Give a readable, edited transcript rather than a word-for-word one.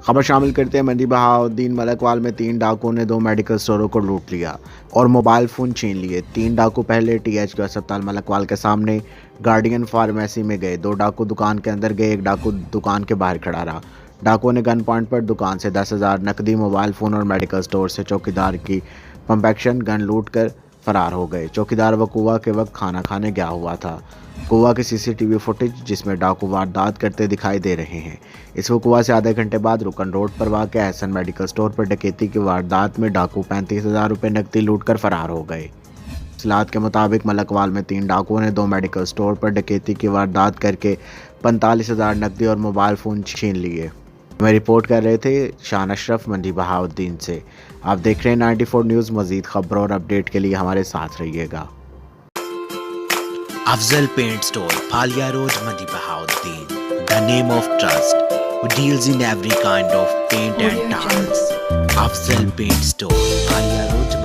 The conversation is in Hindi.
खबर शामिल करते हैं मंडी बहाउद्दीन मलकवाल में 3 डाकुओं ने 2 मेडिकल स्टोरों को लूट लिया और मोबाइल फ़ोन छीन लिए। 3 डाकू पहले THQ अस्पताल मलकवाल के सामने गार्डियन फार्मेसी में गए। 2 डाकू दुकान के अंदर गए, 1 डाकू दुकान के बाहर खड़ा रहा। डाकुओं ने गन पॉइंट पर दुकान से 10,000 नकदी, मोबाइल फ़ोन और मेडिकल स्टोर से चौकीदार की पंप एक्शन गन लूट कर फरार हो गए। चौकीदार वकुआ के वक्त खाना खाने गया हुआ था। कुआ की CCTV फुटेज जिसमें डाकू वारदात करते दिखाई दे रहे हैं। इस वकुआ से आधे घंटे बाद रुकन रोड पर वाक़ एहसन मेडिकल स्टोर पर डकैती की वारदात में डाकू 35,000 रुपये नकदी लूट कर फरार हो गए। इस्लात के मुताबिक मलकवाल में 3 डाकुओं ने 2 मेडिकल स्टोर पर डकैती की वारदात करके 45,000 नकदी और मोबाइल फ़ोन छीन लिए। हमें रिपोर्ट कर रहे थे शान अशरफ मंडी बहाउद्दीन से। आप देख रहे हैं 94 न्यूज़। मज़ीद खबरों और अपडेट के लिए हमारे साथ रहिएगा। Afzal Paint Store, Phalia Road, Mandi Bahauddin. The name of trust, who deals in every kind of paint and tiles. Afzal Paint Store, Phalia Road,